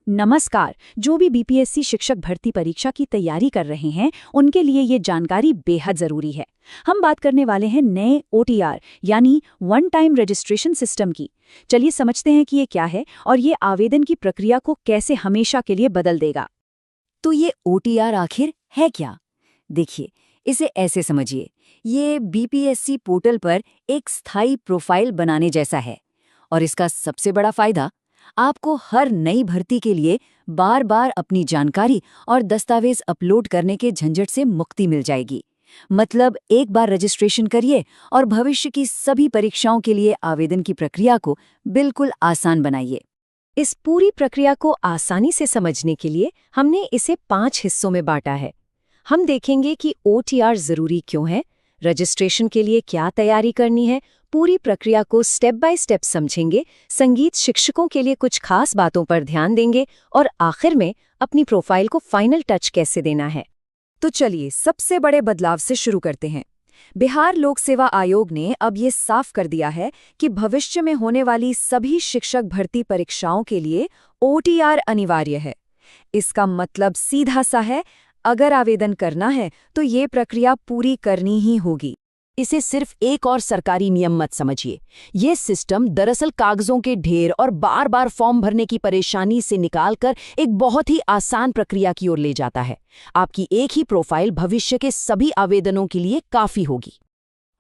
नमस्कार। जो भी बीपीएससी शिक्षक भर्ती परीक्षा की तैयारी कर रहे हैं उनके लिए ये जानकारी बेहद जरूरी है। हम बात करने वाले हैं नए ओटीआर यानी वन टाइम रजिस्ट्रेशन सिस्टम की। चलिए समझते हैं कि ये क्या है और ये आवेदन की प्रक्रिया को कैसे हमेशा के लिए बदल देगा। तो ये ओटीआर आखिर है क्या? देखिए, इसे ऐसे समझिए, ये बीपीएससी पोर्टल पर एक स्थायी प्रोफाइल बनाने जैसा है। और इसका सबसे बड़ा फायदा, आपको हर नई भर्ती के लिए बार बार अपनी जानकारी और दस्तावेज अपलोड करने के झंझट से मुक्ति मिल जाएगी। मतलब एक बार रजिस्ट्रेशन करिए और भविष्य की सभी परीक्षाओं के लिए आवेदन की प्रक्रिया को बिल्कुल आसान बनाइए। इस पूरी प्रक्रिया को आसानी से समझने के लिए हमने इसे 5 हिस्सों में बांटा है। हम देखेंगे कि ओटीआर जरूरी क्यों है, रजिस्ट्रेशन के लिए क्या तैयारी करनी है, पूरी प्रक्रिया को स्टेप बाय स्टेप समझेंगे, संगीत शिक्षकों के लिए कुछ खास बातों पर ध्यान देंगे और आखिर में अपनी प्रोफाइल को फाइनल टच कैसे देना है। तो चलिए सबसे बड़े बदलाव से शुरू करते हैं। बिहार लोक सेवा आयोग ने अब ये साफ कर दिया है कि भविष्य में होने वाली सभी शिक्षक भर्ती परीक्षाओं के लिए ओटीआर अनिवार्य है। इसका मतलब सीधा सा है, अगर आवेदन करना है तो ये प्रक्रिया पूरी करनी ही होगी। इसे सिर्फ एक और सरकारी नियम मत समझिए। ये सिस्टम दरअसल कागजों के ढेर और बार बार फॉर्म भरने की परेशानी से निकालकर एक बहुत ही आसान प्रक्रिया की ओर ले जाता है। आपकी एक ही प्रोफाइल भविष्य के सभी आवेदनों के लिए काफी होगी।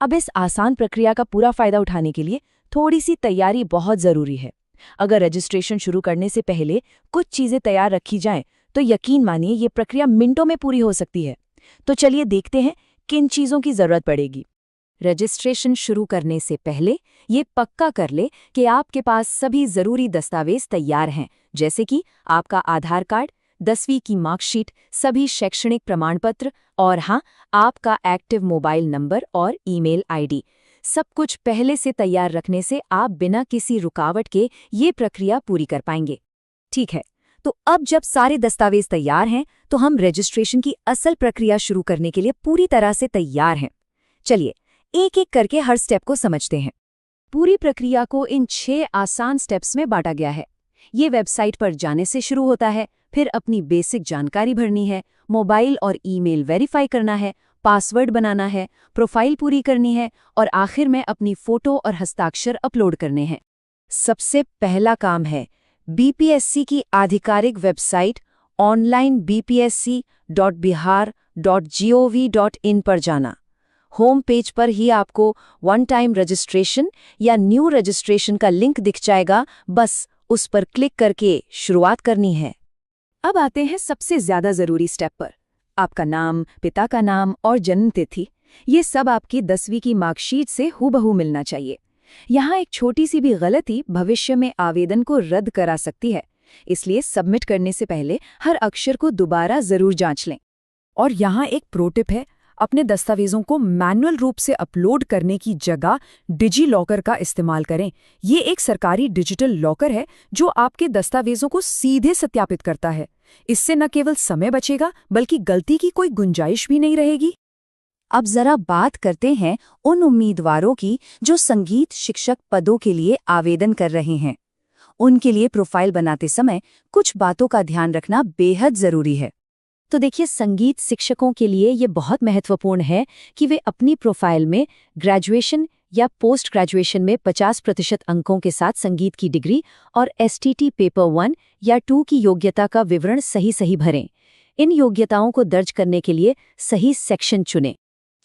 अब इस आसान प्रक्रिया का पूरा फायदा उठाने के लिए थोड़ी सी तैयारी बहुत जरूरी है। अगर रजिस्ट्रेशन शुरू करने से पहले कुछ चीजें तैयार रखी जाएं, तो यकीन मानिए ये प्रक्रिया मिनटों में पूरी हो सकती है। तो चलिए देखते हैं किन चीजों की जरूरत पड़ेगी। रजिस्ट्रेशन शुरू करने से पहले ये पक्का कर ले कि आपके पास सभी जरूरी दस्तावेज तैयार हैं, जैसे कि आपका आधार कार्ड, 10वीं की मार्कशीट, सभी शैक्षणिक प्रमाण पत्र और हाँ, आपका एक्टिव मोबाइल नंबर और ईमेल आईडी। सब कुछ पहले से तैयार रखने से आप बिना किसी रुकावट के ये प्रक्रिया पूरी कर पाएंगे। ठीक है, तो अब जब सारे दस्तावेज तैयार हैं, तो हम रजिस्ट्रेशन की असल प्रक्रिया शुरू करने के लिए पूरी तरह से तैयार हैं। चलिए एक एक करके हर स्टेप को समझते हैं। पूरी प्रक्रिया को इन 6 आसान स्टेप्स में बांटा गया है। ये वेबसाइट पर जाने से शुरू होता है, फिर अपनी बेसिक जानकारी भरनी है, मोबाइल और ईमेल वेरीफाई करना है, पासवर्ड बनाना है, प्रोफाइल पूरी करनी है और आखिर में अपनी फोटो और हस्ताक्षर अपलोड करने हैं। सबसे पहला काम है बीपीएससी की आधिकारिक वेबसाइट onlinebpsc.bihar.gov.in पर जाना। होम पेज पर ही आपको वन टाइम रजिस्ट्रेशन या न्यू रजिस्ट्रेशन का लिंक दिख जाएगा, बस उस पर क्लिक करके शुरुआत करनी है। अब आते हैं सबसे ज्यादा जरूरी स्टेप पर। आपका नाम, पिता का नाम और जन्म तिथि, ये सब आपकी 10वीं की मार्कशीट से हूबहू मिलना चाहिए। यहाँ एक छोटी सी भी गलती भविष्य में आवेदन को रद्द करा सकती है, इसलिए सबमिट करने से पहले हर अक्षर को दोबारा जरूर जांच लें। और यहाँ एक प्रो टिप है, अपने दस्तावेजों को मैनुअल रूप से अपलोड करने की जगह डिजी लॉकर का इस्तेमाल करें। ये एक सरकारी डिजिटल लॉकर है जो आपके दस्तावेजों को सीधे सत्यापित करता है। इससे न केवल समय बचेगा बल्कि गलती की कोई गुंजाइश भी नहीं रहेगी। अब जरा बात करते हैं उन उम्मीदवारों की जो संगीत शिक्षक पदों के लिए आवेदन कर रहे हैं। उनके लिए प्रोफाइल बनाते समय कुछ बातों का ध्यान रखना बेहद जरूरी है। तो देखिए, संगीत शिक्षकों के लिए ये बहुत महत्वपूर्ण है कि वे अपनी प्रोफाइल में ग्रेजुएशन या पोस्ट ग्रेजुएशन में 50% अंकों के साथ संगीत की डिग्री और एसटीटी पेपर 1 या 2 की योग्यता का विवरण सही भरें। इन योग्यताओं को दर्ज करने के लिए सही सेक्शन चुनें।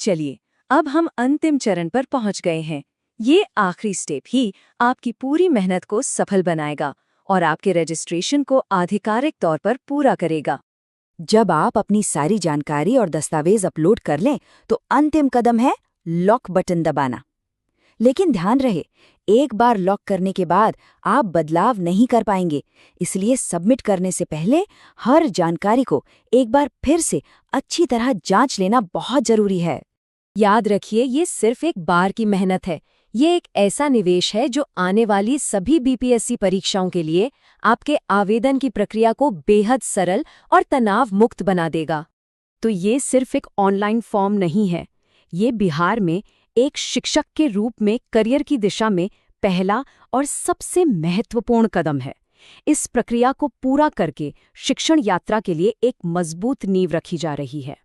चलिए, अब हम अंतिम चरण पर पहुंच गए हैं। ये आखिरी स्टेप ही आपकी पूरी मेहनत को सफल बनाएगा और आपके रजिस्ट्रेशन को आधिकारिक तौर पर पूरा करेगा। जब आप अपनी सारी जानकारी और दस्तावेज अपलोड कर लें, तो अंतिम कदम है लॉक बटन दबाना। लेकिन ध्यान रहे, एक बार लॉक करने के बाद आप बदलाव नहीं कर पाएंगे, इसलिए सबमिट करने से पहले हर जानकारी को एक बार फिर से अच्छी तरह जांच लेना बहुत जरूरी है। याद रखिए, ये सिर्फ एक बार की मेहनत है। ये एक ऐसा निवेश है जो आने वाली सभी बीपीएससी परीक्षाओं के लिए आपके आवेदन की प्रक्रिया को बेहद सरल और तनाव मुक्त बना देगा। तो ये सिर्फ एक ऑनलाइन फॉर्म नहीं है, ये बिहार में एक शिक्षक के रूप में करियर की दिशा में पहला और सबसे महत्वपूर्ण कदम है। इस प्रक्रिया को पूरा करके शिक्षण यात्रा के लिए एक मजबूत नींव रखी जा रही है।